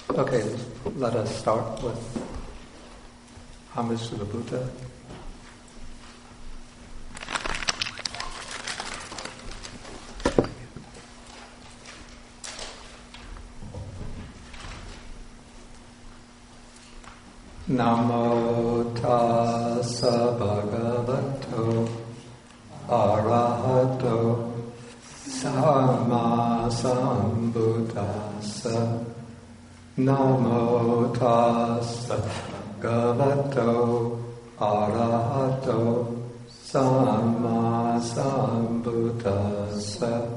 Okay, let us start with homage to the Buddha. Namo tassa bhagavato arahato samma sambuddhassa. Namo tassa bhagavato arahato samma sambuddhassa.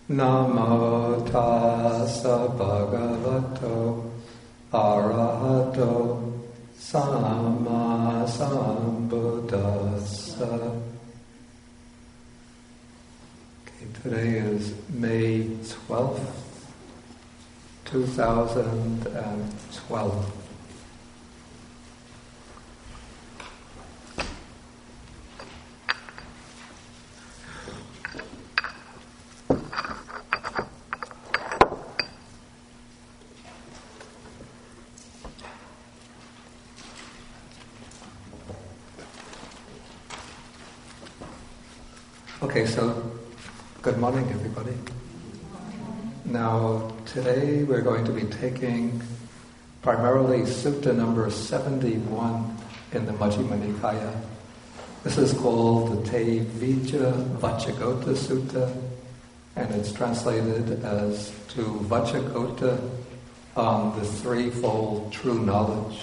Namo tassa bhagavato arahato samma sambuddhassa. Okay, today is May 12th, 2012. Okay, so good morning, everybody. Now, today we're going to be taking primarily Sutta number 71 in the Majjhima Nikaya. This is called the Tevijjavacchagotta Sutta, and it's translated as to Vacchagotta on the threefold true knowledge.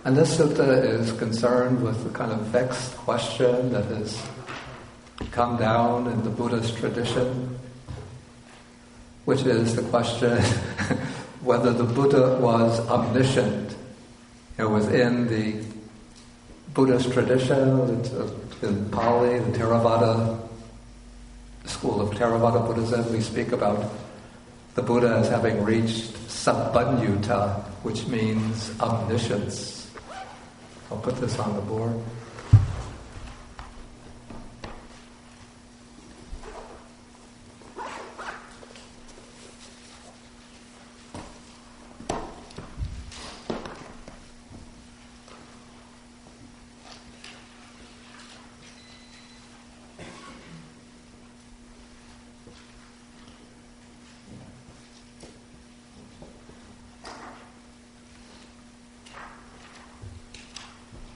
And this sutta is concerned with the kind of vexed question that has come down in the Buddhist tradition, which is the question whether the Buddha was omniscient. Within the Buddhist tradition, in Pali, the Theravada, school of Theravada Buddhism, we speak about the Buddha as having reached Sabbanyutta, which means omniscience. I'll put this on the board.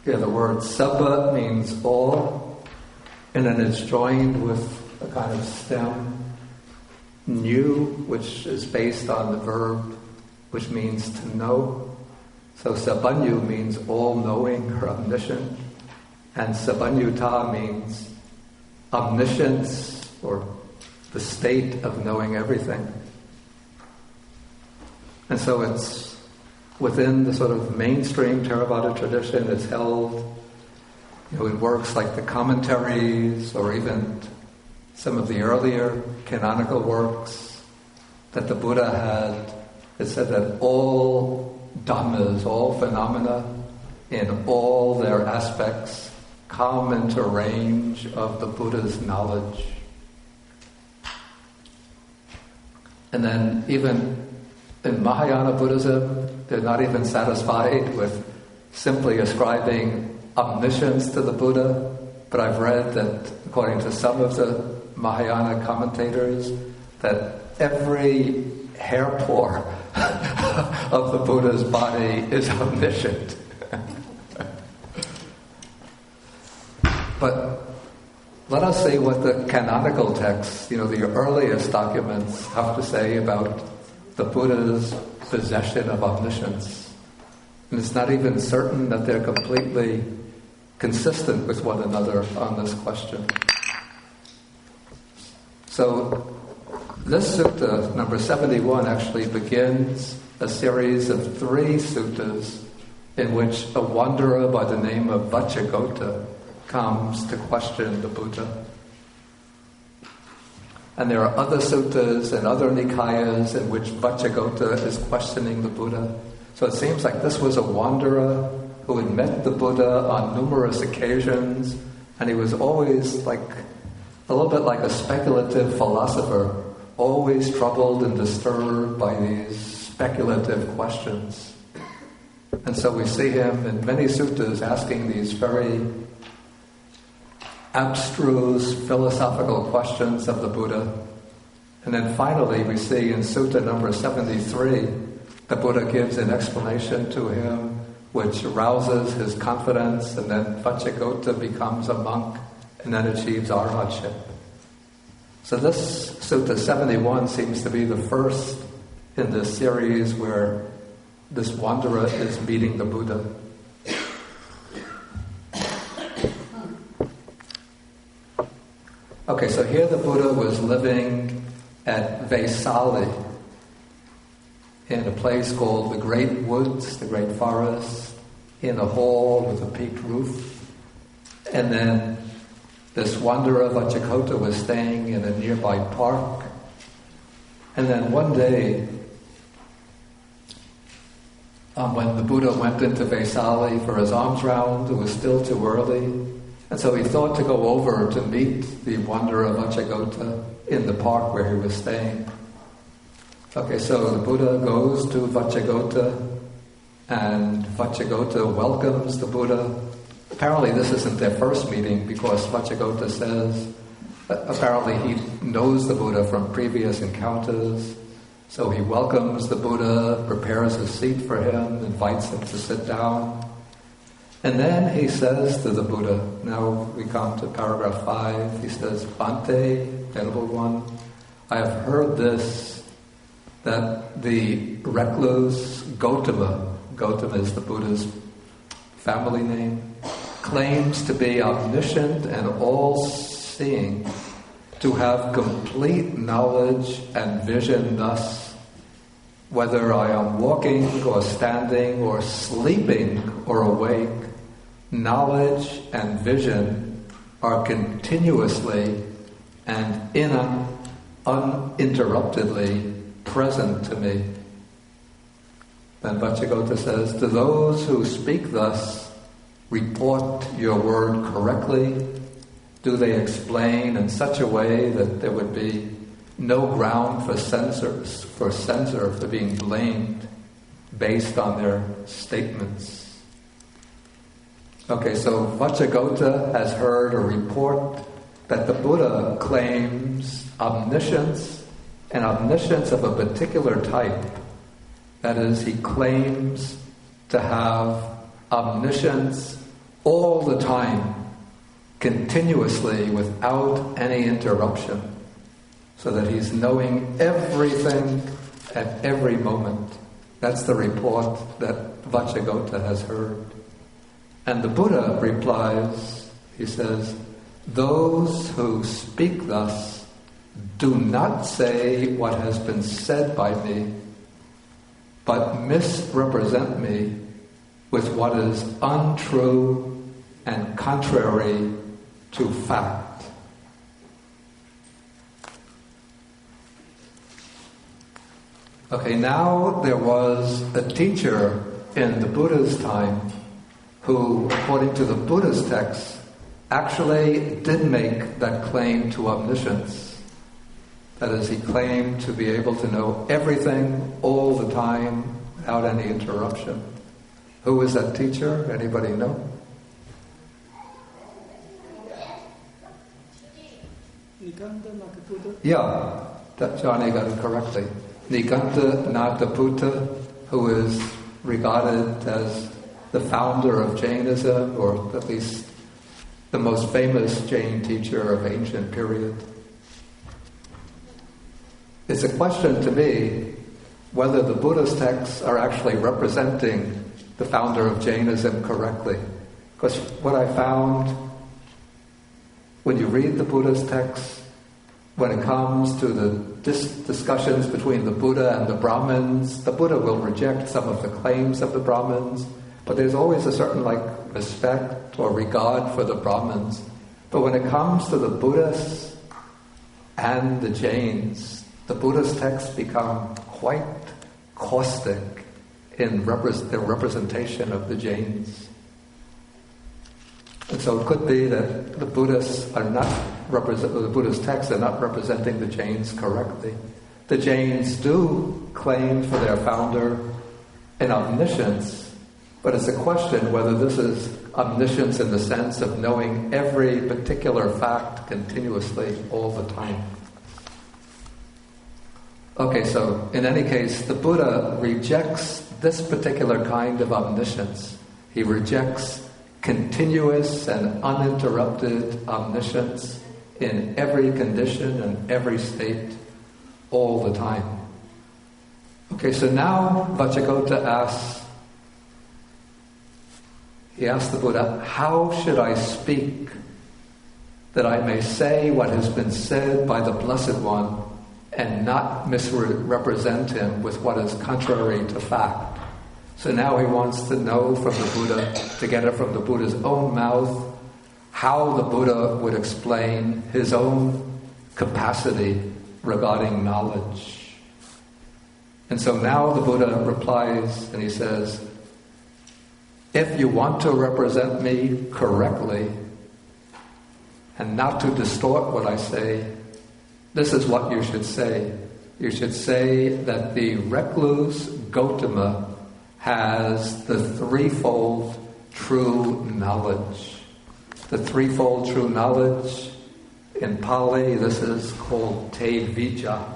Yeah, the word sabba means all, and then it's joined with a kind of stem, nu, which is based on the verb, which means to know. So sabbanyu means all-knowing or omniscient, and sabbanyutta means omniscience, or the state of knowing everything. And so it's within the sort of mainstream Theravada tradition, it's held, in works like the commentaries or even some of the earlier canonical works, that the Buddha had, it said that all dhammas, all phenomena, in all their aspects, come into range of the Buddha's knowledge. And then even in Mahayana Buddhism, they're not even satisfied with simply ascribing omniscience to the Buddha, but I've read that, according to some of the Mahayana commentators, that every hair pore of the Buddha's body is omniscient. But let us see what the canonical texts, the earliest documents, have to say about the Buddha's possession of omniscience. And it's not even certain that they're completely consistent with one another on this question. So this sutta, number 71, actually begins a series of 3 suttas in which a wanderer by the name of Vacchagotta comes to question the Buddha. And there are other suttas and other nikayas in which Vacchagotta is questioning the Buddha. So it seems like this was a wanderer who had met the Buddha on numerous occasions, and he was always like a little bit like a speculative philosopher always troubled and disturbed by these speculative questions. And so we see him in many suttas asking these very abstruse philosophical questions of the Buddha. And then finally we see in Sutta number 73, the Buddha gives an explanation to him which arouses his confidence, and then Vacchagotta becomes a monk and then achieves arhatship. So this Sutta 71 seems to be the first in this series where this wanderer is meeting the Buddha. Okay, so here the Buddha was living at Vaisali, in a place called the Great Woods, the Great Forest, in a hall with a peaked roof. And then this wanderer Vacchagotta was staying in a nearby park. And then one day, when the Buddha went into Vaisali for his alms round, it was still too early. And so he thought to go over to meet the wanderer Vacchagotta in the park where he was staying. Okay, so the Buddha goes to Vacchagotta, and Vacchagotta welcomes the Buddha. Apparently this isn't their first meeting, because Vacchagotta says apparently he knows the Buddha from previous encounters. So he welcomes the Buddha, prepares a seat for him, invites him to sit down. And then he says to the Buddha, now we come to paragraph 5, he says, Bhante, Venerable One, I have heard this, that the recluse Gautama is the Buddha's family name, claims to be omniscient and all-seeing, to have complete knowledge and vision thus, whether I am walking or standing or sleeping or awake, knowledge and vision are continuously and uninterruptedly present to me. Then Vacchagotta says, to those who speak thus, report your word correctly. Do they explain in such a way that there would be no ground for censor for being blamed based on their statements? Okay, so Vacchagotta has heard a report that the Buddha claims omniscience, and omniscience of a particular type. That is, he claims to have omniscience all the time, continuously, without any interruption, so that he's knowing everything at every moment. That's the report that Vacchagotta has heard. And the Buddha replies, he says, those who speak thus do not say what has been said by me, but misrepresent me with what is untrue and contrary to fact. Okay, now there was a teacher in the Buddha's time who, according to the Buddha's text, actually did make that claim to omniscience. That is, he claimed to be able to know everything all the time without any interruption. Who was that teacher? Anybody know? Yeah, that Johnny got it correctly. Niganta Nataputta, who is regarded as the founder of Jainism, or at least the most famous Jain teacher of ancient period. It's a question to me whether the Buddha's texts are actually representing the founder of Jainism correctly. Because what I found, when you read the Buddha's texts, when it comes to the discussions between the Buddha and the Brahmins, the Buddha will reject some of the claims of the Brahmins, but there's always a certain respect or regard for the Brahmins. But when it comes to the Buddhists and the Jains, the Buddha's texts become quite caustic in their representation of the Jains. And so it could be that the Buddhists are not the Buddha's texts are not representing the Jains correctly. The Jains do claim for their founder an omniscience, but it's a question whether this is omniscience in the sense of knowing every particular fact continuously all the time. Okay, so in any case, the Buddha rejects this particular kind of omniscience. He rejects continuous and uninterrupted omniscience in every condition and every state all the time. Okay, so now Vacchagotta asks the Buddha, how should I speak that I may say what has been said by the Blessed One and not misrepresent him with what is contrary to fact? So now he wants to know from the Buddha, to get it from the Buddha's own mouth, how the Buddha would explain his own capacity regarding knowledge. And so now the Buddha replies and he says, if you want to represent me correctly and not to distort what I say, this is what you should say. You should say that the recluse Gautama has the threefold true knowledge. The threefold true knowledge, in Pali, this is called Tevijjavacchagotta.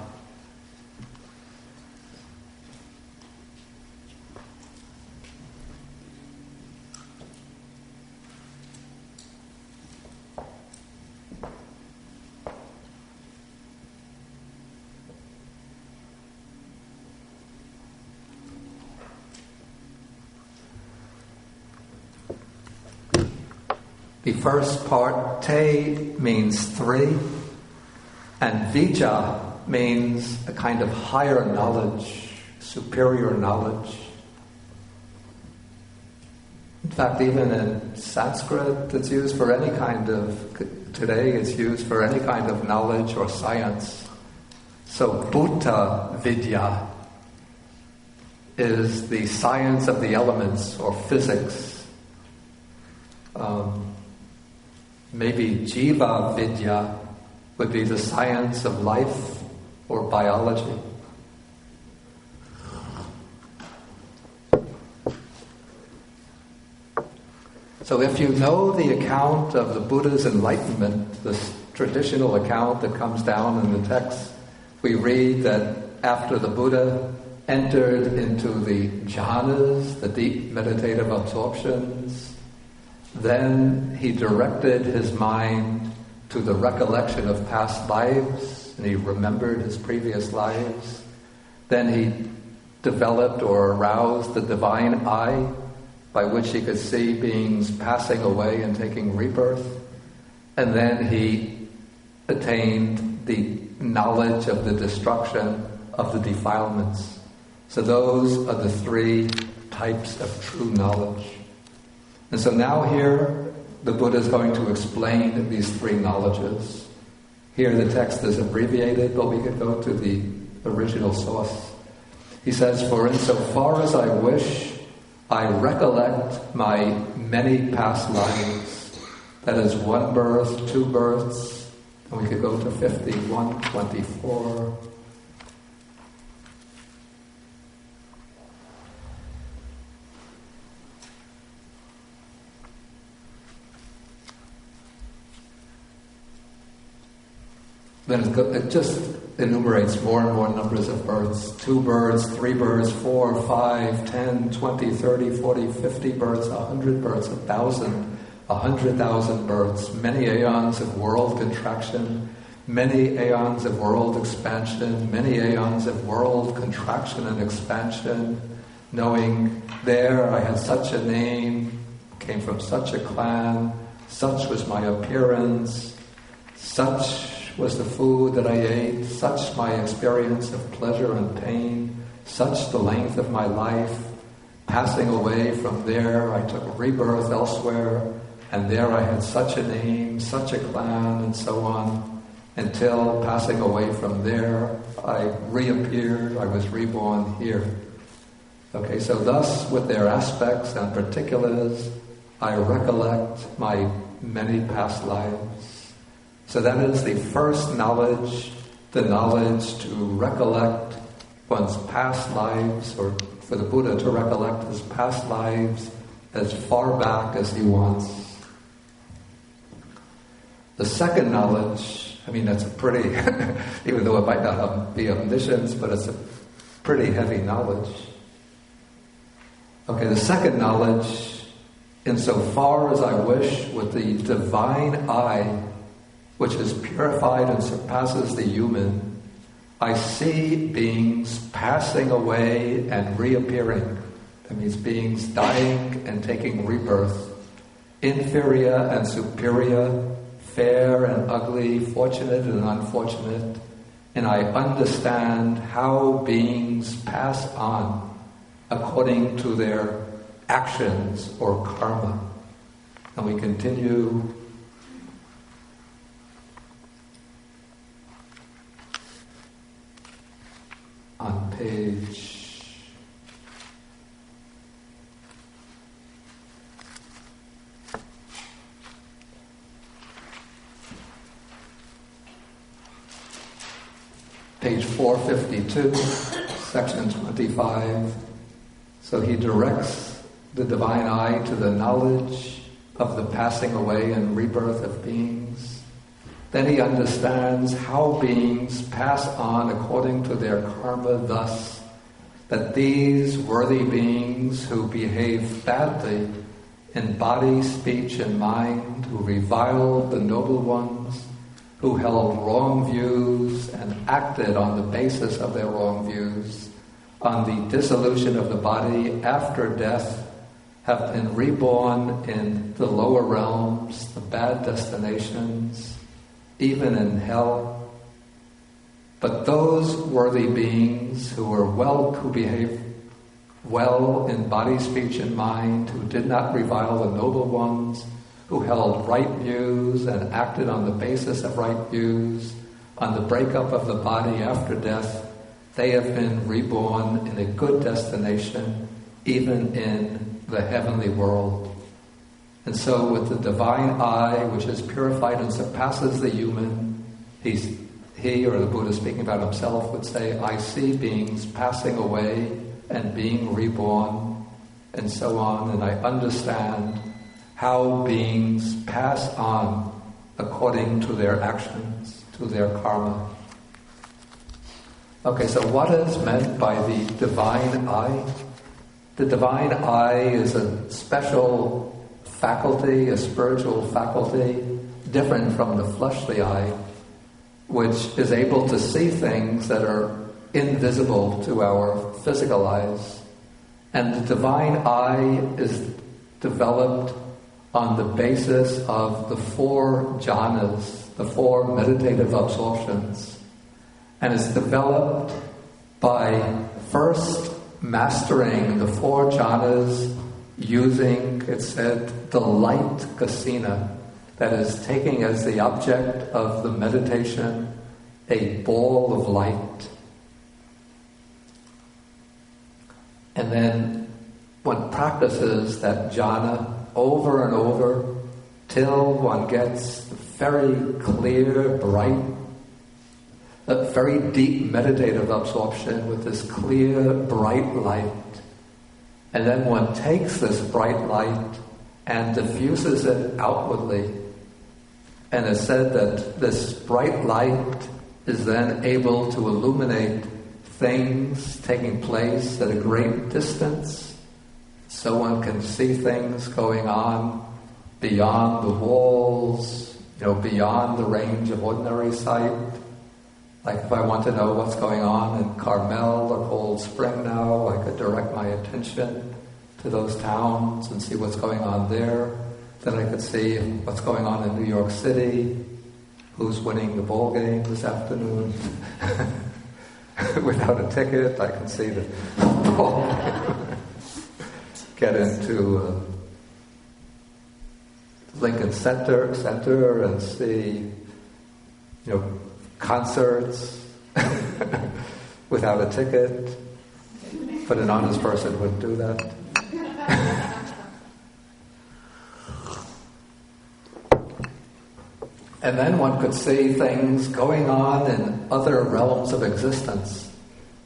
The first part, te, means three, and vijja means a kind of higher knowledge, superior knowledge. In fact, even in Sanskrit, it's used for any kind of, today it's used for any kind of knowledge or science. So Bhuta Vidya is the science of the elements or physics. Maybe Jiva Vidya would be the science of life or biology. So if you know the account of the Buddha's enlightenment, this traditional account that comes down in the text, we read that after the Buddha entered into the jhanas, the deep meditative absorptions, then he directed his mind to the recollection of past lives, and he remembered his previous lives. Then he developed or aroused the divine eye, by which he could see beings passing away and taking rebirth. And then he attained the knowledge of the destruction of the defilements. So those are the three types of true knowledge. And so now here, the Buddha is going to explain these three knowledges. Here the text is abbreviated, but we could go to the original source. He says, for insofar as I wish, I recollect my many past lives. That is one birth, two births, and we could go to 51, 24. Then it just enumerates more and more numbers of births. 2 births, 3 births, 4, 5, 10, 20, 30, 40, 50 births, 100 births, 1,000, 100,000 births, many aeons of world contraction, many aeons of world expansion, many aeons of world contraction and expansion, knowing there I had such a name, came from such a clan, such was my appearance, such was the food that I ate, such my experience of pleasure and pain, such the length of my life. Passing away from there, I took rebirth elsewhere, and there I had such a name, such a clan, and so on, until passing away from there, I reappeared, I was reborn here. Okay, so thus, with their aspects and particulars, I recollect my many past lives. So that is the first knowledge, the knowledge to recollect one's past lives, or for the Buddha to recollect his past lives as far back as he wants. The second knowledge, that's a pretty, even though it might not be omniscience, but it's a pretty heavy knowledge. Okay, the second knowledge, insofar as I wish, with the divine eye, which is purified and surpasses the human, I see beings passing away and reappearing. That means beings dying and taking rebirth, inferior and superior, fair and ugly, fortunate and unfortunate, and I understand how beings pass on according to their actions or karma. And we continue on page 452, section 25. So he directs the divine eye to the knowledge of the passing away and rebirth of beings. Then he understands how beings pass on according to their karma, thus that these worthy beings who behave badly in body, speech, and mind, who reviled the noble ones, who held wrong views and acted on the basis of their wrong views, on the dissolution of the body after death, have been reborn in the lower realms, the bad destinations, even in hell. But those worthy beings who behaved well in body, speech, and mind, who did not revile the noble ones, who held right views and acted on the basis of right views, on the breakup of the body after death, they have been reborn in a good destination, even in the heavenly world. And so with the divine eye, which is purified and surpasses the human, he or the Buddha speaking about himself would say, I see beings passing away and being reborn, and so on, and I understand how beings pass on according to their actions, to their karma. Okay, so what is meant by the divine eye? The divine eye is a special faculty, a spiritual faculty, different from the fleshly eye, which is able to see things that are invisible to our physical eyes. And the divine eye is developed on the basis of the 4 jhanas, the 4 meditative absorptions. And it's developed by first mastering the 4 jhanas using, it said, the light kasina, that is taking as the object of the meditation a ball of light. And then one practices that jhana over and over till one gets very clear, bright, a very deep meditative absorption with this clear, bright light. And then one takes this bright light and diffuses it outwardly. And it's said that this bright light is then able to illuminate things taking place at a great distance. So one can see things going on beyond the walls, beyond the range of ordinary sight. Like if I want to know what's going on in Carmel or Cold Spring now, I could direct my attention to those towns and see what's going on there. Then I could see what's going on in New York City, who's winning the ball game this afternoon. Without a ticket, I can see the ball game. Get into Lincoln Center and see, concerts without a ticket. But an honest person wouldn't do that. And then one could see things going on in other realms of existence.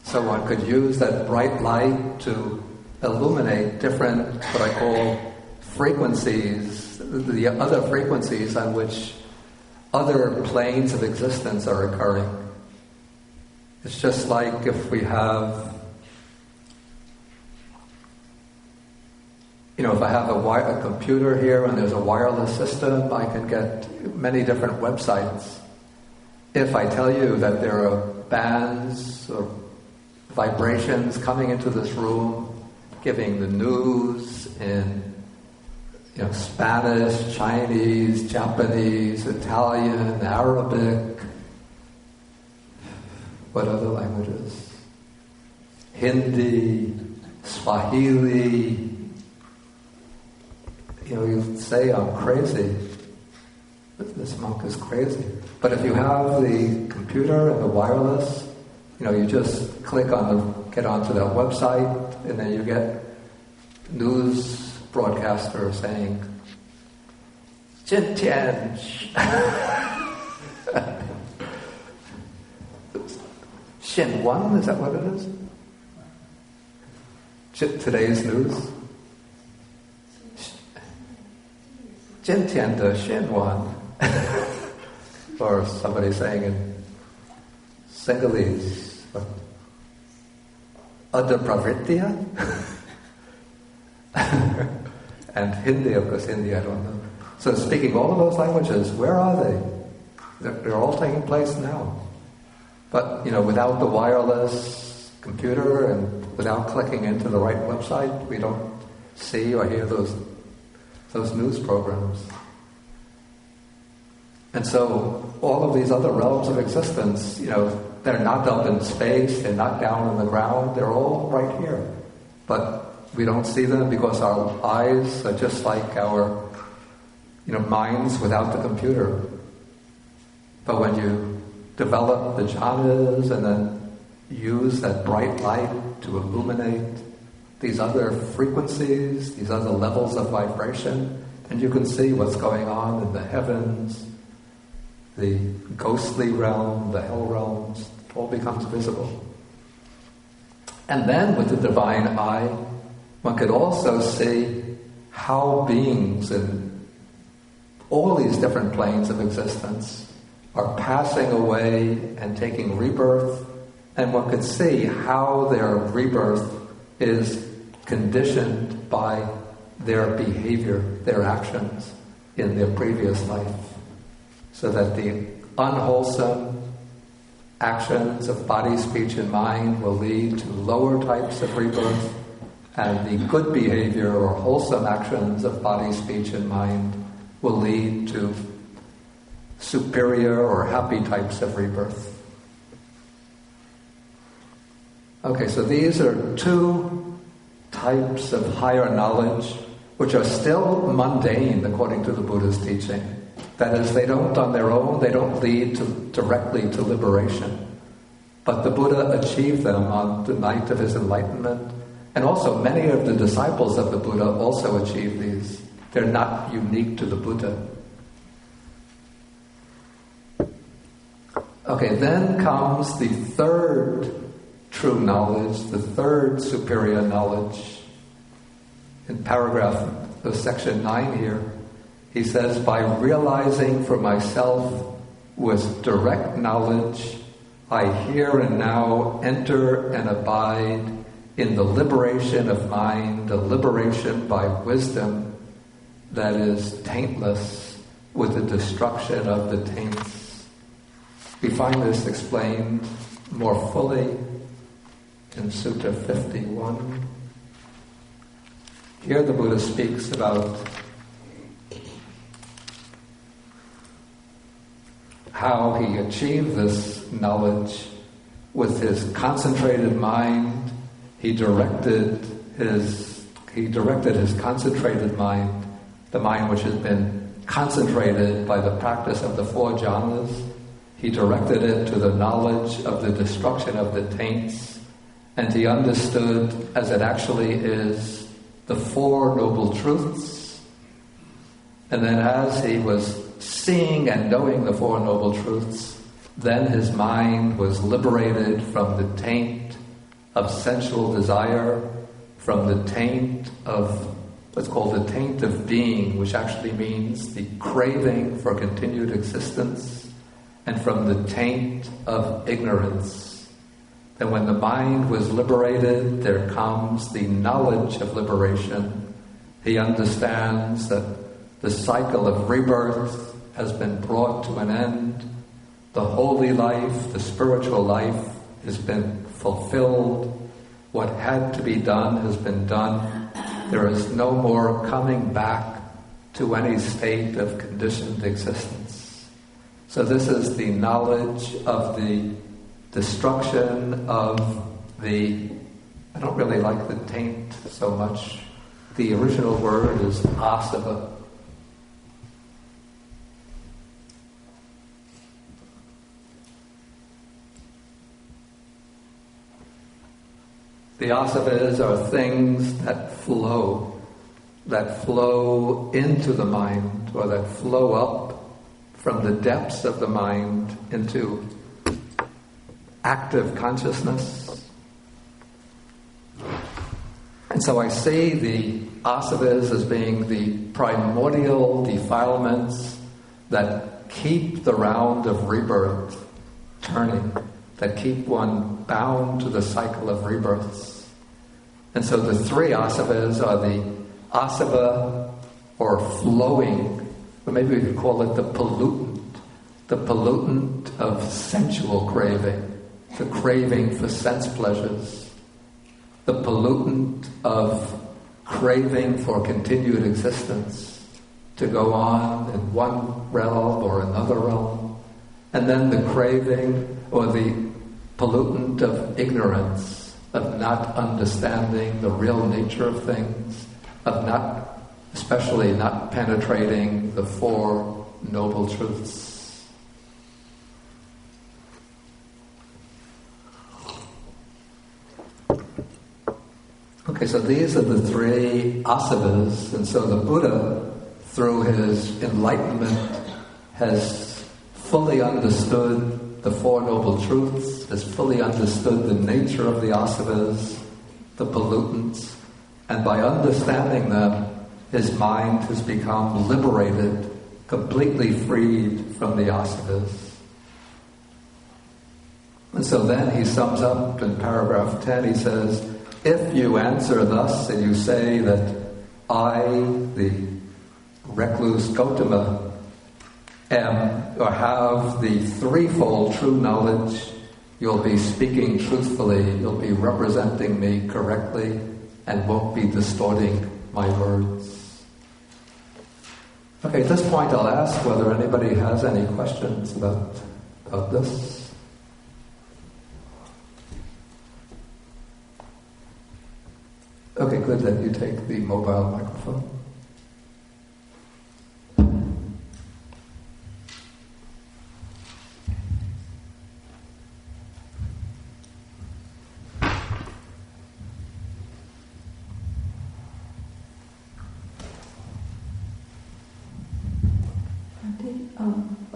So one could use that bright light to illuminate different, what I call frequencies, the other frequencies on which other planes of existence are occurring. It's just like if we have, if I have a computer here and there's a wireless system, I can get many different websites. If I tell you that there are bands or vibrations coming into this room, giving the news in Spanish, Chinese, Japanese, Italian, Arabic, what other languages? Hindi, Swahili. You say I'm crazy. This monk is crazy. But if you have the computer and the wireless, you just get onto that website, and then you get news broadcaster saying, 今天 Xinhuan, is that what it is? Today's news? 今天的 Xinhuan. Or somebody saying in Sinhalese, Ada Pravritya? And Hindi, of course, Hindi I don't know. So speaking all of those languages, where are they? They're all taking place now. But, without the wireless computer and without clicking into the right website, we don't see or hear those news programs. And so all of these other realms of existence, they're not up in space, they're not down on the ground, they're all right here. But we don't see them because our eyes are just like our, minds without the computer. But when you develop the jhanas and then use that bright light to illuminate these other frequencies, these other levels of vibration, and you can see what's going on in the heavens, the ghostly realm, the hell realms, it all becomes visible. And then with the divine eye, one could also see how beings in all these different planes of existence are passing away and taking rebirth, and one could see how their rebirth is conditioned by their behavior, their actions in their previous life, so that the unwholesome actions of body, speech, and mind will lead to lower types of rebirth, and the good behavior or wholesome actions of body, speech, and mind will lead to superior or happy types of rebirth. Okay, so these are two types of higher knowledge which are still mundane according to the Buddha's teaching. That is, they don't on their own, they don't lead directly to liberation. But the Buddha achieved them on the night of his enlightenment. And also many of the disciples of the Buddha also achieved these. They're not unique to the Buddha. Okay, then comes the third true knowledge, the third superior knowledge. In paragraph of section 9 here, he says, by realizing for myself with direct knowledge, I here and now enter and abide in the liberation of mind, the liberation by wisdom that is taintless with the destruction of the taints. We find this explained more fully in Sutta 51. Here the Buddha speaks about how he achieved this knowledge with his concentrated mind. He directed his concentrated mind, the mind which has been concentrated by the practice of the four jhanas. He directed it to the knowledge of the destruction of the taints, and he understood as it actually is the Four Noble Truths. And then as he was seeing and knowing the Four Noble Truths, then his mind was liberated from the taint of sensual desire, from the taint of what's called the taint of being, which actually means the craving for continued existence, and from the taint of ignorance. And when the mind was liberated, there comes the knowledge of liberation. He understands that the cycle of rebirth has been brought to an end. The holy life, the spiritual life, has been fulfilled. What had to be done has been done. There is no more coming back to any state of conditioned existence. So this is the knowledge of the destruction of the, I don't really like the taint so much. The original word is asava. The asavas are things that flow into the mind, or that flow up from the depths of the mind into active consciousness. And so I see the asavas as being the primordial defilements that keep the round of rebirth turning, that keep one bound to the cycle of rebirths. And so the three asavas are the asava, or flowing, or maybe we could call it the pollutant of sensual craving, the craving for sense pleasures, the pollutant of craving for continued existence, to go on in one realm or another realm, and then the craving or the pollutant of ignorance, of not understanding the real nature of things, of especially not penetrating the Four Noble Truths. Okay, so these are the three asavas, and so the Buddha, through his enlightenment, has fully understood the Four Noble Truths, has fully understood the nature of the asavas, the pollutants, and by understanding them, his mind has become liberated, completely freed from the asavas. And so then he sums up in paragraph 10, he says, if you answer thus and you say that I, the recluse Gautama, am or have the threefold true knowledge, you'll be speaking truthfully, you'll be representing me correctly, and won't be distorting my words. Okay, at this point I'll ask whether anybody has any questions about this. Okay, good, then you take the mobile microphone.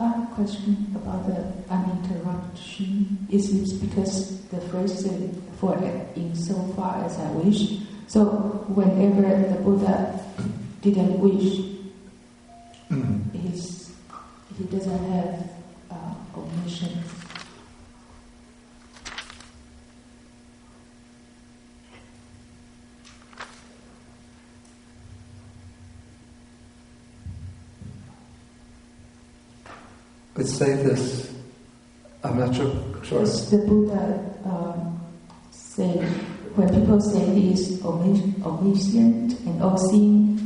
I have a question about the uninterruption. Is it because the phrase said, for insofar as I wish? So whenever the Buddha didn't wish, he doesn't have omission. But say this, I'm not sure. Yes, the Buddha said, when people say he is omniscient and all-seeing,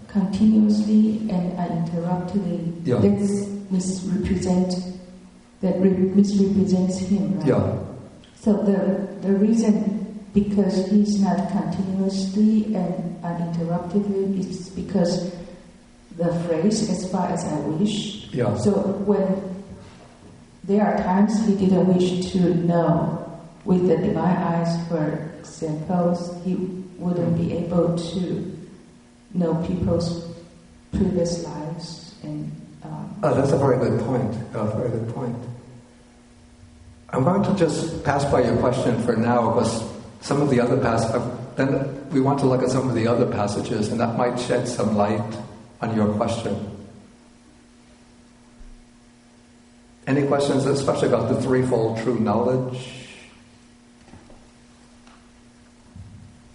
continuously and uninterruptedly, that misrepresents him, right? Yeah. So the reason, because he's not continuously and uninterruptedly, is because the phrase, as far as I wish. Yeah. So when there are times he didn't wish to know, with the divine eyes, for example, he wouldn't be able to know people's previous lives and That's a very good point. Very good point. I'm going to just pass by your question for now, because some of the other then we want to look at some of the other passages, and that might shed some light on your question. Any questions, especially about the threefold true knowledge?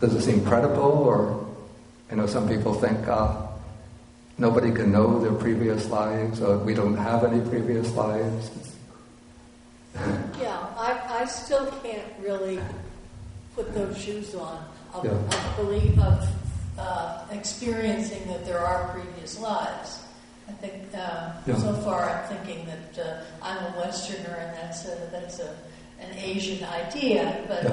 Does it seem credible, or, some people think nobody can know their previous lives, or we don't have any previous lives? Yeah, I still can't really put those shoes on of experiencing that there are previous lives. I think so far I'm thinking that I'm a Westerner, and that's an Asian idea, but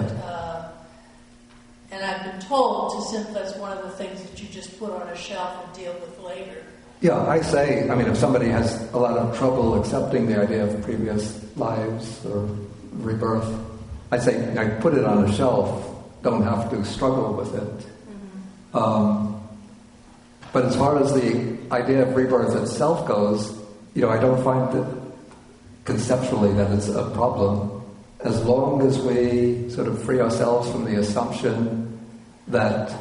and I've been told that's one of the things that you just put on a shelf and deal with later. Yeah, I say, if somebody has a lot of trouble accepting the idea of previous lives or rebirth, I say, put it on a shelf, don't have to struggle with it. Mm-hmm. But as far as the idea of rebirth itself goes, I don't find that conceptually that it's a problem, as long as we sort of free ourselves from the assumption that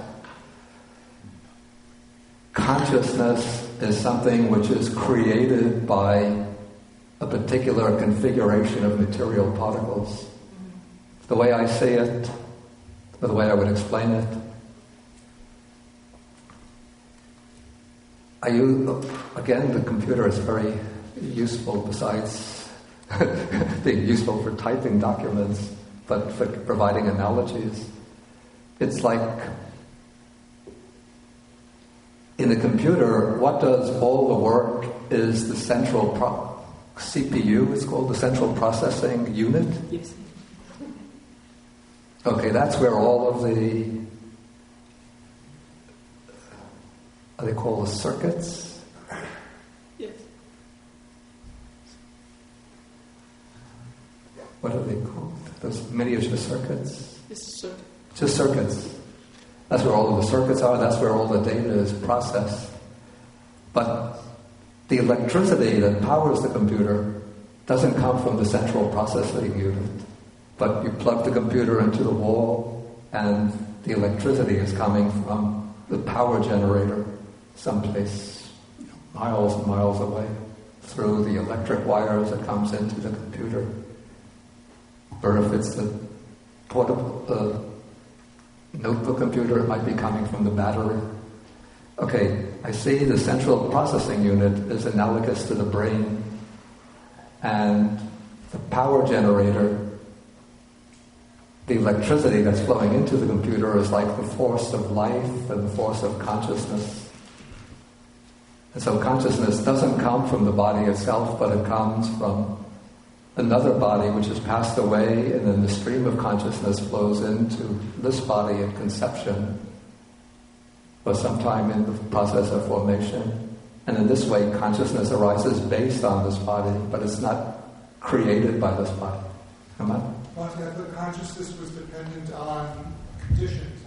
consciousness is something which is created by a particular configuration of material particles. The way I see it, or the way I would explain it, again, the computer is very useful besides being useful for typing documents, but for providing analogies. It's like, in the computer, what does all the work is the central CPU, it's called the central processing unit? Yes. Okay, that's where all of are they called the circuits? Yes. What are they called? Those miniature circuits? It's circuit. Just circuits. That's where all of the circuits are, that's where all the data is processed. But the electricity that powers the computer doesn't come from the central processing unit. But you plug the computer into the wall, and the electricity is coming from the power generator someplace miles and miles away through the electric wires that comes into the computer. Or if it's the portable notebook computer, it might be coming from the battery. Okay, I see the central processing unit is analogous to the brain, and the power generator, the electricity that's flowing into the computer, is like the force of life and the force of consciousness. And so consciousness doesn't come from the body itself, but it comes from another body which has passed away, and then the stream of consciousness flows into this body at conception, or sometime in the process of formation. And in this way, consciousness arises based on this body, but it's not created by this body. Am I? But the consciousness was dependent on conditions,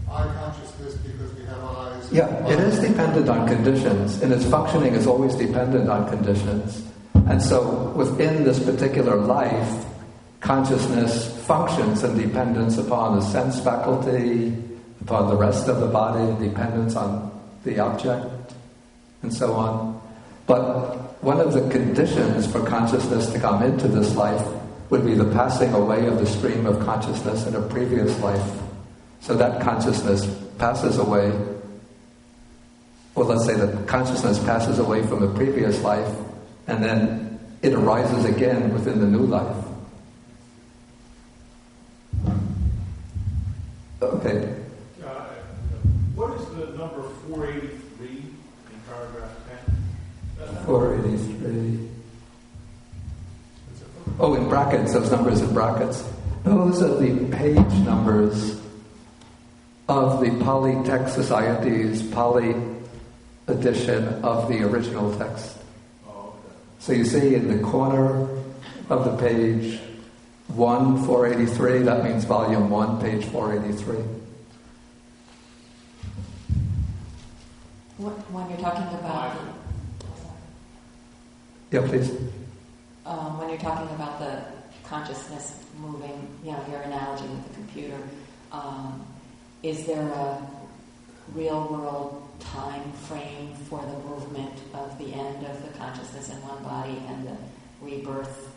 eye consciousness because we have eyes. Yeah, it is dependent on conditions, and its functioning is always dependent on conditions. And so within this particular life, consciousness functions in dependence upon the sense faculty, upon the rest of the body, dependence on the object, and so on. But one of the conditions for consciousness to come into this life would be the passing away of the stream of consciousness in a previous life. So that consciousness passes away, or let's say that consciousness passes away from the previous life, and then it arises again within the new life. Okay. What is the number 483 in paragraph 10? 483. Oh, in brackets, those numbers in brackets. Those are the page numbers of the Pali Text Society's Pali edition of the original text. Oh, okay. So you see in the corner of the page 483, that means volume 1, page 483. When you're talking about Yeah, please. When you're talking about the consciousness moving, your analogy with the computer, is there a real-world time frame for the movement of the end of the consciousness in one body and the rebirth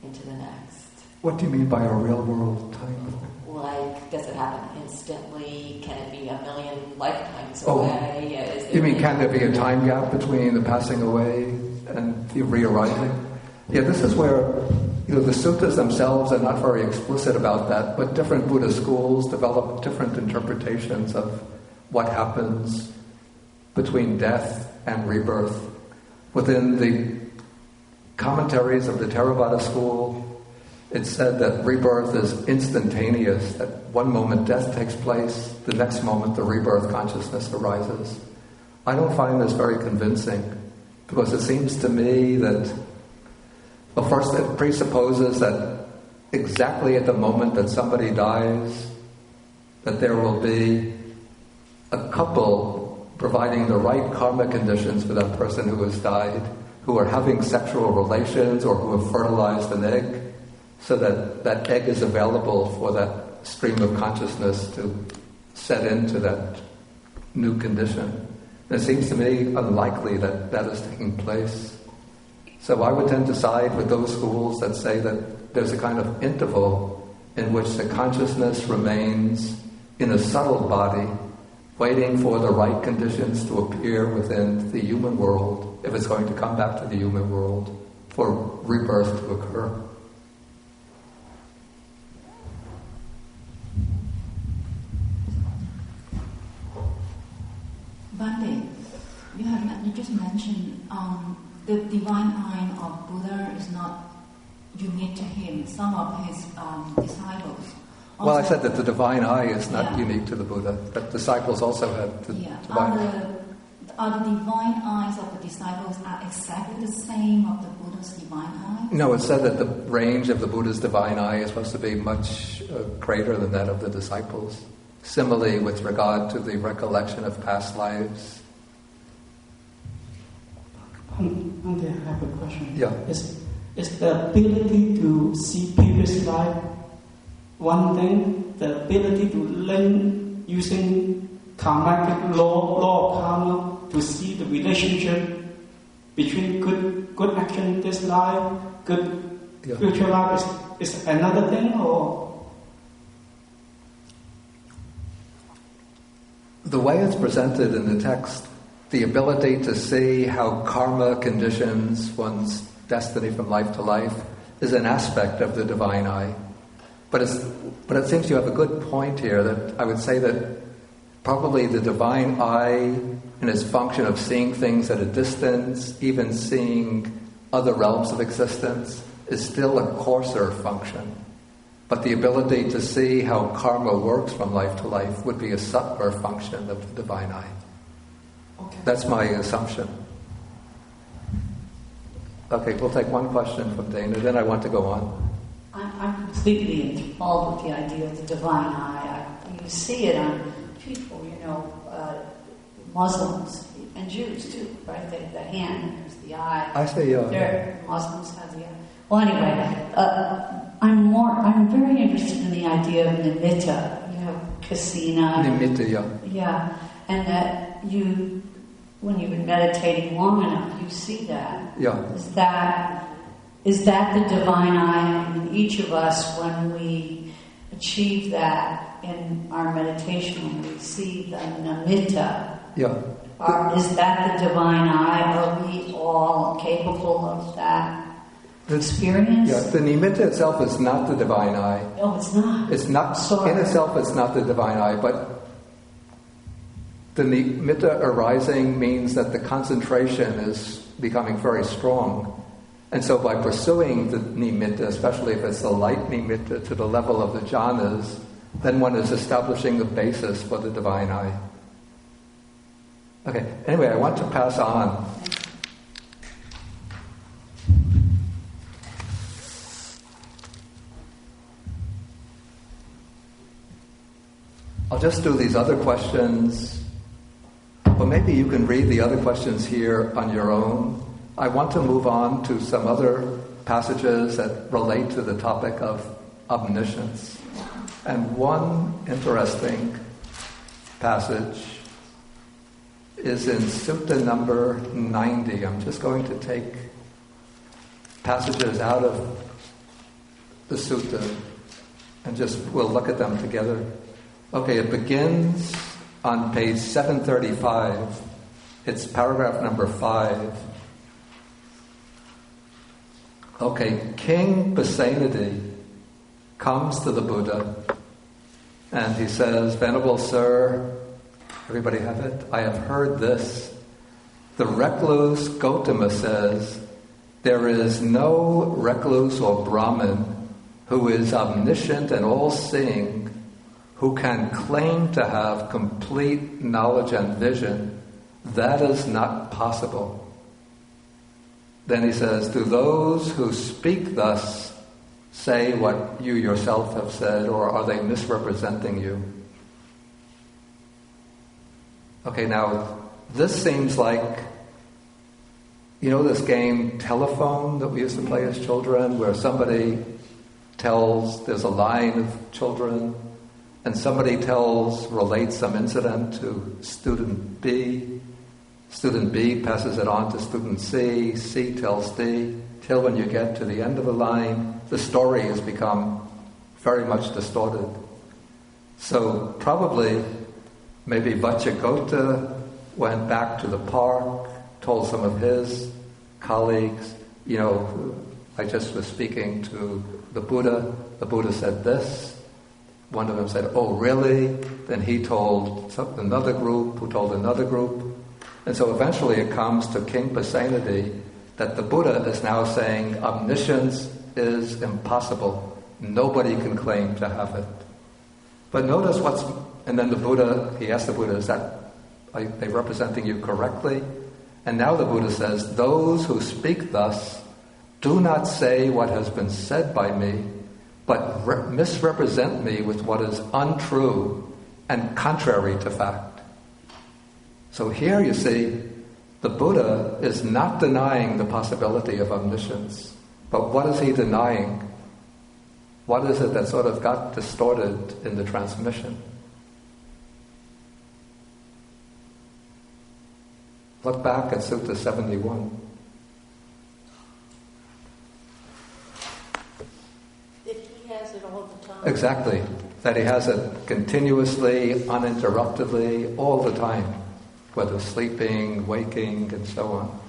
into the next? What do you mean by a real-world time? Like, does it happen instantly? Can it be a million lifetimes away? You mean, can there be a time gap between the passing away and the re-arising? Yeah, this is where, the suttas themselves are not very explicit about that, but different Buddhist schools develop different interpretations of what happens between death and rebirth. Within the commentaries of the Theravada school, it's said that rebirth is instantaneous, that one moment death takes place, the next moment the rebirth consciousness arises. I don't find this very convincing, because it seems to me that, well, first it presupposes that exactly at the moment that somebody dies, that there will be a couple providing the right karma conditions for that person who has died, who are having sexual relations or who have fertilized an egg, so that that egg is available for that stream of consciousness to set into that new condition. And it seems to me unlikely that that is taking place. So I would tend to side with those schools that say that there's a kind of interval in which the consciousness remains in a subtle body, waiting for the right conditions to appear within the human world, if it's going to come back to the human world, for rebirth to occur. Bande, you just mentioned the divine eye of Buddha is not unique to him. Some of his disciples. Well, I said that the divine eye is not unique to the Buddha, but disciples also had the divine eye. Are the divine eyes of the disciples are exactly the same of the Buddha's divine eye? No, it's said that the range of the Buddha's divine eye is supposed to be much greater than that of the disciples. Similarly, with regard to the recollection of past lives. I have a question. Yeah. Is the ability to see previous life one thing? The ability to link using karmatic law of karma to see the relationship between good action in this life, good future life is another thing, or? The way it's presented in the text, the ability to see how karma conditions one's destiny from life to life is an aspect of the divine eye. But it seems you have a good point here, that I would say that probably the divine eye in its function of seeing things at a distance, even seeing other realms of existence, is still a coarser function. But the ability to see how karma works from life to life would be a subtler function of the divine eye. Okay. That's my assumption. Okay, we'll take one question from Dana, then I want to go on. I'm completely enthralled with the idea of the divine eye. You see it on people, Muslims and Jews too, right? The hand, there's the eye. I say Muslims have the eye. Well, anyway, I'm very interested in the idea of nimitta. You have kasina. Nimitta, Yeah, and that when you've been meditating long enough, you see that. Yeah. Is that the divine eye in each of us when we achieve that in our meditation, when we see the nimitta? Yeah. Is that the divine eye? Are we all capable of that experience? Yeah, the nimitta itself is not the divine eye. No, it's not. It's not, in itself it's not the divine eye, but the nimitta arising means that the concentration is becoming very strong. And so by pursuing the nimitta, especially if it's a light nimitta to the level of the jhanas, then one is establishing the basis for the divine eye. Okay, anyway, I want to pass on. I'll just do these other questions. Well, maybe you can read the other questions here on your own, I want to move on to some other passages that relate to the topic of omniscience. And one interesting passage is in Sutta number 90. I'm just going to take passages out of the Sutta and we'll look at them together. Okay, it begins on page 735. It's paragraph number 5. Okay, King Pasenadi comes to the Buddha and he says, Venerable Sir, everybody have it? I have heard this. The recluse Gautama says, there is no recluse or Brahmin who is omniscient and all-seeing, who can claim to have complete knowledge and vision. That is not possible. Then he says, do those who speak thus say what you yourself have said, or are they misrepresenting you? Okay, now, this seems like, you know this game Telephone that we used to play as children, where somebody there's a line of children, and somebody relates some incident to student B. Student B passes it on to student C. C tells D. Till when you get to the end of the line, the story has become very much distorted. So probably, maybe Vacchagotta went back to the park, told some of his colleagues, I just was speaking to the Buddha said this. One of them said, oh really? Then he told another group, who told another group. And so eventually it comes to King Pasenadi that the Buddha is now saying omniscience is impossible. Nobody can claim to have it. But notice and then he asked the Buddha, are they representing you correctly? And now the Buddha says, those who speak thus do not say what has been said by me, but misrepresent me with what is untrue and contrary to fact. So here you see, the Buddha is not denying the possibility of omniscience. But what is he denying? What is it that sort of got distorted in the transmission? Look back at Sutta 71. That he has it all the time. Exactly. That he has it continuously, uninterruptedly, all the time. Whether sleeping, waking, and so on.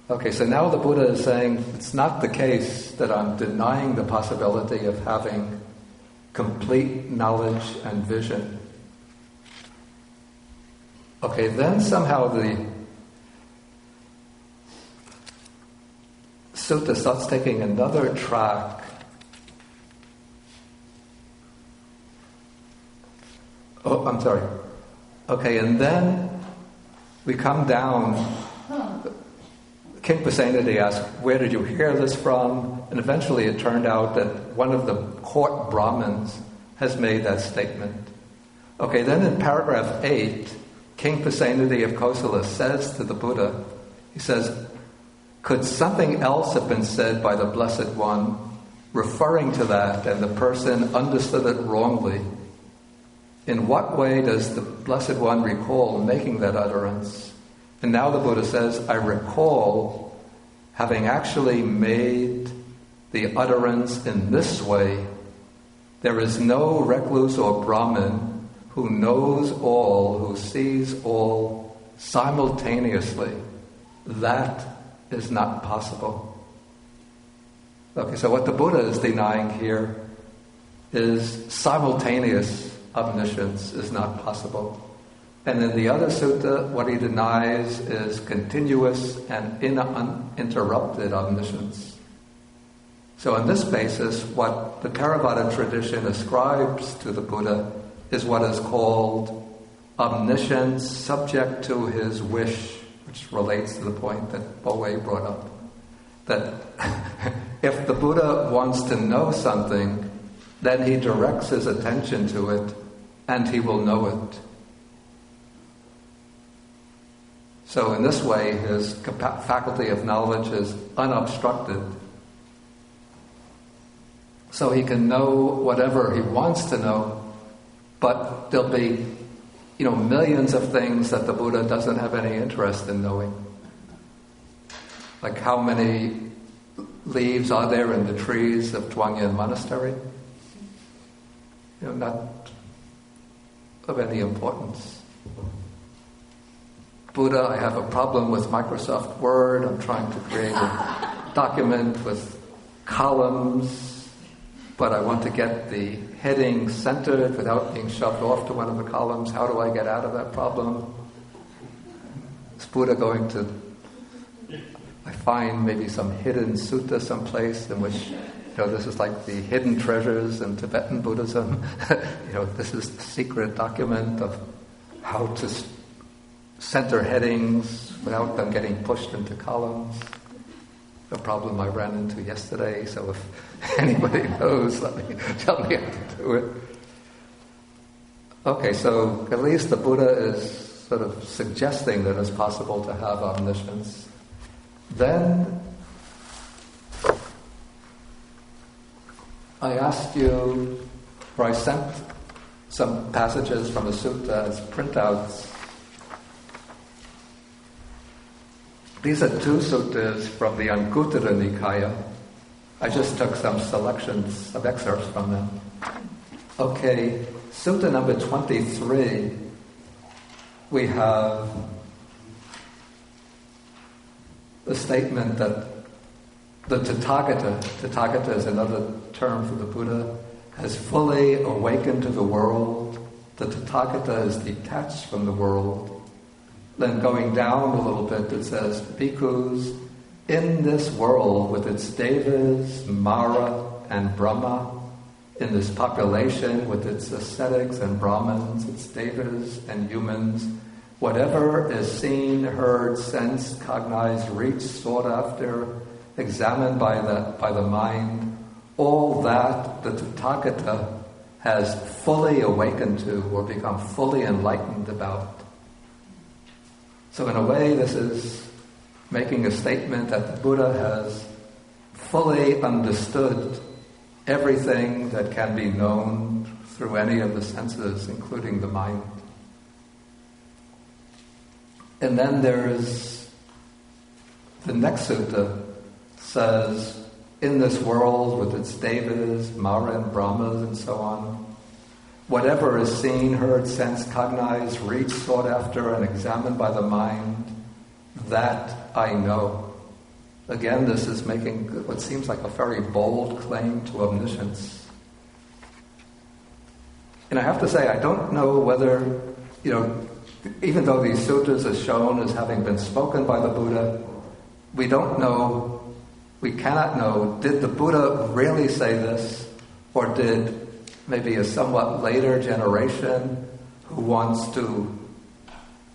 Okay, so now the Buddha is saying it's not the case that I'm denying the possibility of having complete knowledge and vision. Okay, then somehow the Sutta starts taking another track. Oh, I'm sorry. Okay, and then we come down. King Pasenadi asked, where did you hear this from? And eventually it turned out that one of the court Brahmins has made that statement. Okay, then in paragraph 8, King Pasenadi of Kosala says to the Buddha, he says, could something else have been said by the Blessed One referring to that and the person understood it wrongly? In what way does the Blessed One recall making that utterance? And now the Buddha says, I recall having actually made the utterance in this way. There is no recluse or Brahmin who knows all, who sees all simultaneously. That is not possible. Okay, so what the Buddha is denying here is simultaneous omniscience is not possible. And in the other sutta, what he denies is continuous and uninterrupted omniscience. So on this basis, what the Theravada tradition ascribes to the Buddha is what is called omniscience subject to his wish, which relates to the point that Boe brought up. That if the Buddha wants to know something, then he directs his attention to it, and he will know it. So in this way, his faculty of knowledge is unobstructed. So he can know whatever he wants to know, but there'll be, millions of things that the Buddha doesn't have any interest in knowing. Like how many leaves are there in the trees of Zhuangyan Monastery? Not of any importance. Buddha, I have a problem with Microsoft Word. I'm trying to create a document with columns, but I want to get the heading centered without being shoved off to one of the columns. How do I get out of that problem? Is Buddha going to, I find maybe some hidden sutta someplace in which, this is like the hidden treasures in Tibetan Buddhism. This is the secret document of how to center headings without them getting pushed into columns. A problem I ran into yesterday, so if anybody knows, tell me how to do it. Okay, so at least the Buddha is sort of suggesting that it's possible to have omniscience. Then I asked you, or I sent some passages from the sutta as printouts. These are two suttas from the Anguttara Nikaya. I just took some selections of excerpts from them. Okay, sutta number 23, we have the statement that the Tathagata is another term for the Buddha, has fully awakened to the world. The Tathagata is detached from the world. Then going down a little bit, it says, bhikkhus, in this world with its devas, Mara, and Brahma, in this population with its ascetics and Brahmins, its devas and humans, whatever is seen, heard, sensed, cognized, reached, sought after, examined by the mind, all that the Tathagata has fully awakened to or become fully enlightened about. So in a way, this is making a statement that the Buddha has fully understood everything that can be known through any of the senses, including the mind. And then there's the next sutta says, in this world with its devas, Mara and Brahmas and so on, whatever is seen, heard, sensed, cognized, reached, sought after, and examined by the mind, that I know. Again, this is making what seems like a very bold claim to omniscience. And I have to say, I don't know whether, even though these suttas are shown as having been spoken by the Buddha, we cannot know, did the Buddha really say this, or did maybe a somewhat later generation who wants to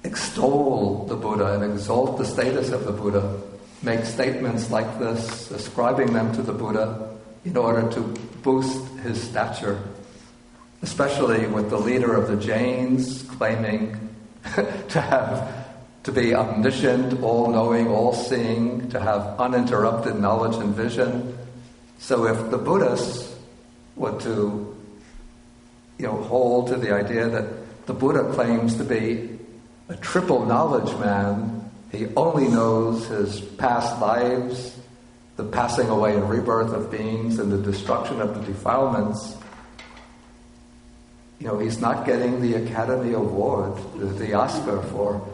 extol the Buddha and exalt the status of the Buddha make statements like this, ascribing them to the Buddha in order to boost his stature, especially with the leader of the Jains claiming to be omniscient, all-knowing, all-seeing, to have uninterrupted knowledge and vision. So if the Buddhists were to hold to the idea that the Buddha claims to be a triple knowledge man, he only knows his past lives, the passing away and rebirth of beings, and the destruction of the defilements. He's not getting the Academy Award, the Oscar for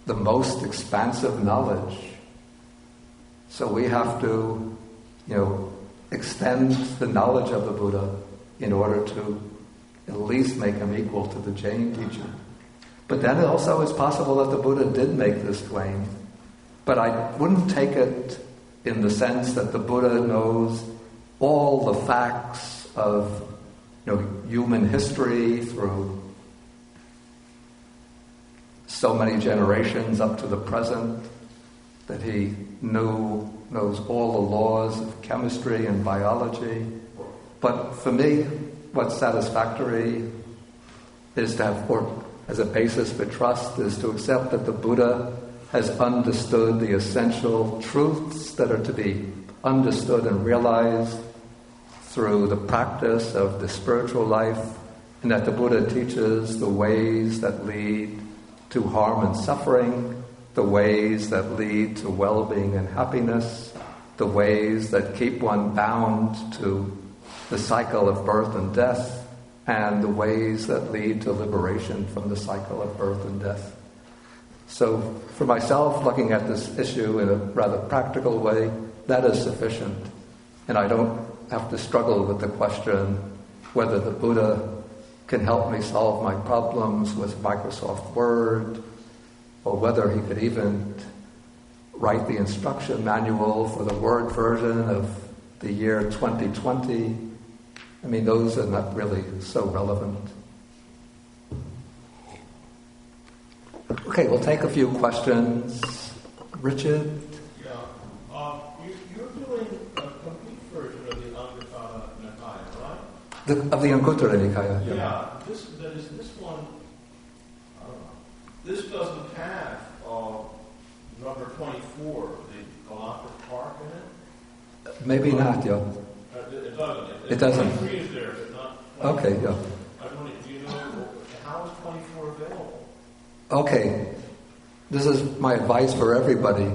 the most expansive knowledge. So we have to, extend the knowledge of the Buddha in order to at least make him equal to the Jain teacher. But then it also is possible that the Buddha did make this claim. But I wouldn't take it in the sense that the Buddha knows all the facts of human history through so many generations up to the present, that he knows all the laws of chemistry and biology. But for me, what's satisfactory is to have, or as a basis for trust, is to accept that the Buddha has understood the essential truths that are to be understood and realized through the practice of the spiritual life, and that the Buddha teaches the ways that lead to harm and suffering, the ways that lead to well-being and happiness, the ways that keep one bound to the cycle of birth and death, and the ways that lead to liberation from the cycle of birth and death. So for myself, looking at this issue in a rather practical way, that is sufficient. And I don't have to struggle with the question whether the Buddha can help me solve my problems with Microsoft Word, or whether he could even write the instruction manual for the Word version of the year 2020. I mean, those are not really so relevant. Okay, we'll take a few questions. Richard? Yeah. You're doing a complete version of the Anguttara Nikaya, right? Of the Anguttara Nikaya. Yeah. This one, this doesn't have number 24, the galactic park in it? Maybe not, yeah. It doesn't. It doesn't. 23 is there, but not 24. Okay, yeah. I don't know, do you know, how is 24 available? Okay, this is my advice for everybody.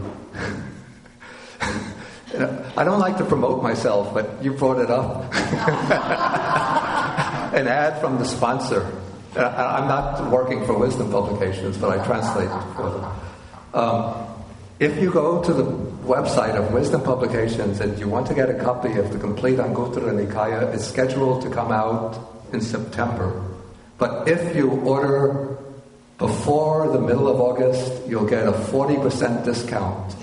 I don't like to promote myself, but you brought it up. An ad from the sponsor. I'm not working for Wisdom Publications, but I translate for them. If you go to the website of Wisdom Publications and you want to get a copy of the complete Anguttara Nikaya, it's scheduled to come out in September. But if you order before the middle of August, you'll get a 40% discount.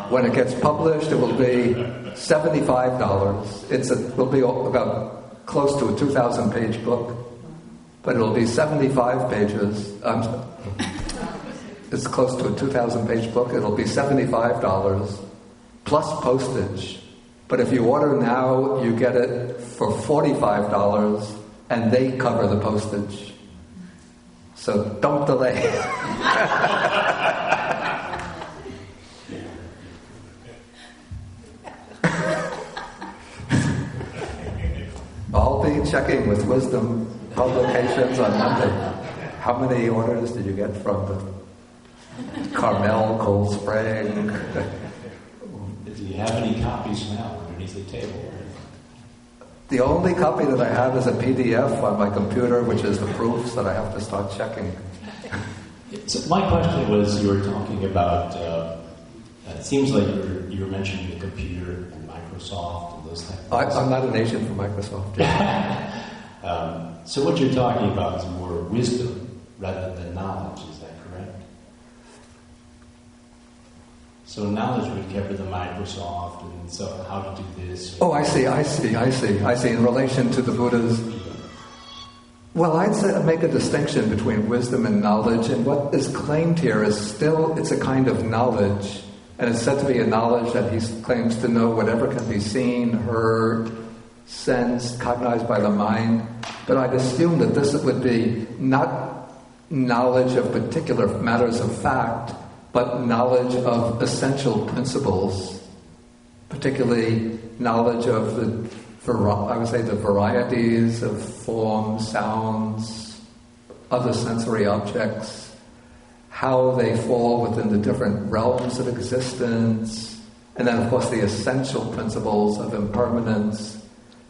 When it gets published, it will be $75. It will be about close to a 2,000-page book, but it'll be 75 pages. It's close to a 2,000-page book. It'll be $75 plus postage. But if you order now, you get it for $45, and they cover the postage. So don't delay. I'll be checking with Wisdom Publications on Monday. How many orders did you get from the Carmel, Cold Spring? Do you have any copies now underneath the table? The only copy that I have is a PDF on my computer, which is the proofs that I have to start checking. So my question was, you were talking about, it seems like you were mentioning the computer and Microsoft and those types of things. I'm not an agent for Microsoft. So what you're talking about is more wisdom rather than knowledge, is that correct? So knowledge would cover the Microsoft, and so how to do this. Oh, I see. In relation to the Buddha's... Well, I'd say make a distinction between wisdom and knowledge, and what is claimed here is still, it's a kind of knowledge, and it's said to be a knowledge that he claims to know whatever can be seen, heard, sensed, cognized by the mind. But I'd assume that this would be not knowledge of particular matters of fact, but knowledge of essential principles, particularly knowledge of the varieties of forms, sounds, other sensory objects, how they fall within the different realms of existence, and then of course the essential principles of impermanence,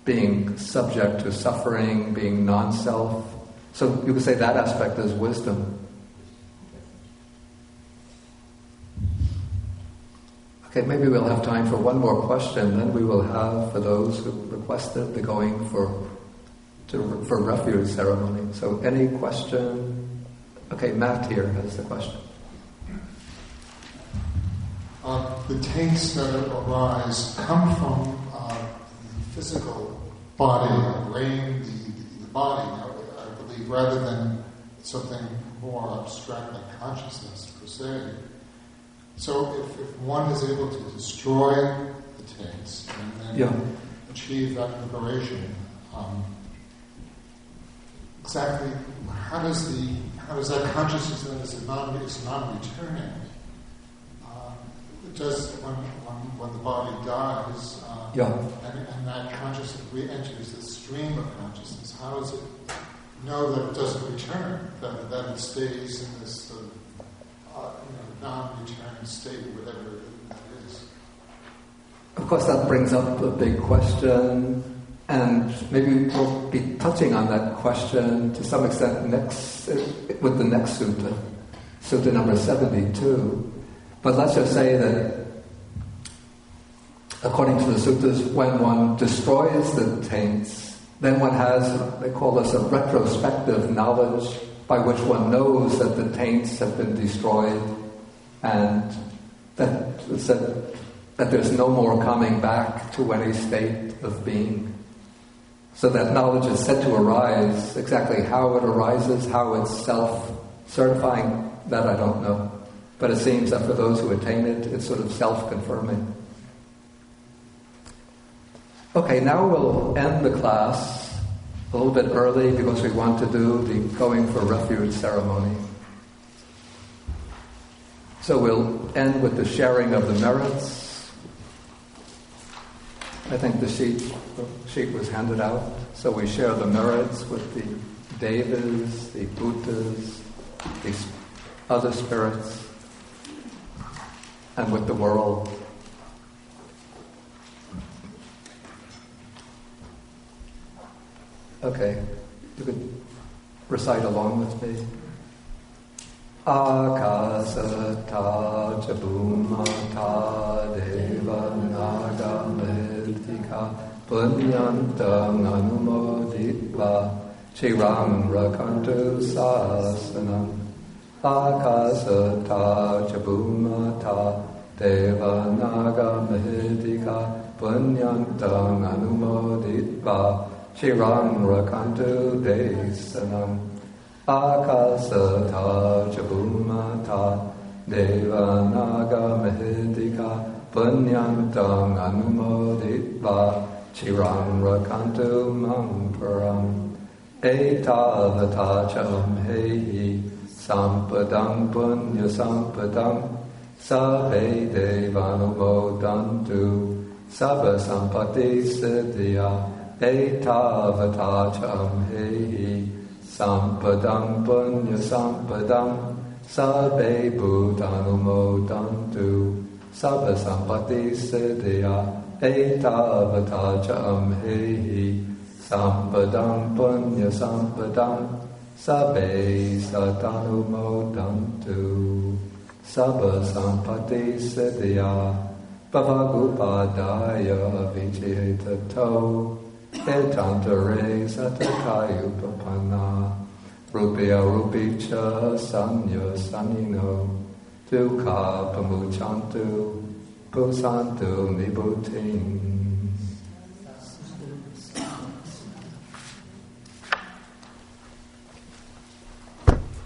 being subject to suffering, being non-self. So you could say that aspect is wisdom. Okay, maybe we'll have time for one more question, then we will have, for those who requested, the going for refuge ceremony. So any question? Okay, Matt here has the question. The taints that arise come from the physical body, the brain, the body, I believe, rather than something more abstract like consciousness per se. So if one is able to destroy the taints and then achieve that liberation, exactly how does how does that consciousness then is non-returning? It does when the body dies, and that consciousness re-enters the stream of consciousness. How does it know that it doesn't return? That it stays in this sort of non-return state, whatever it is. Of course, that brings up a big question, and maybe we'll be touching on that question to some extent with the next sutta, sutta number 72. But let's just say that, according to the suttas, when one destroys the taints, then one has, they call this a retrospective knowledge, by which one knows that the taints have been destroyed, and that there's no more coming back to any state of being. So that knowledge is said to arise. Exactly how it arises, how it's self-certifying, that I don't know. But it seems that for those who attain it, it's sort of self-confirming. Okay, now we'll end the class a little bit early because we want to do the going for refuge ceremony. So we'll end with the sharing of the merits. I think the sheet was handed out. So we share the merits with the devas, the Buddhas, the other spirits, and with the world. Okay, you could recite along with me. Akasata Chabhumata Deva Naga Medika Punyantang Anumoditva Chirang Rakantu Sasanam. Akasata Chabhumata Deva Naga Medika Punyantang Anumoditva Chirang Rakantu Desanam. Akasata Chabhumata Deva Naga Medika Punyantang Anumoditva Chirang Rakantu Manparam. Etavata Cham Hehi Sampadang Punya Sampadang Sabhe Devanumodantu Sabha Sampati Siddhya Etavata Cham Hehi Sampadang Punya Sampadang Sabhe Bhutanumodantu Sabha Sampati Siddhya Etavata Cham Hehi Sampadang Punya Sampadang Sabhe Satanumodantu Sabha Sampati Siddhya Bhavagupadaya Vichitato Etantare Satakayupapana Rupya Rupicha Sanya Sanino Dukha Pamuchantu Pusantu Nibuting.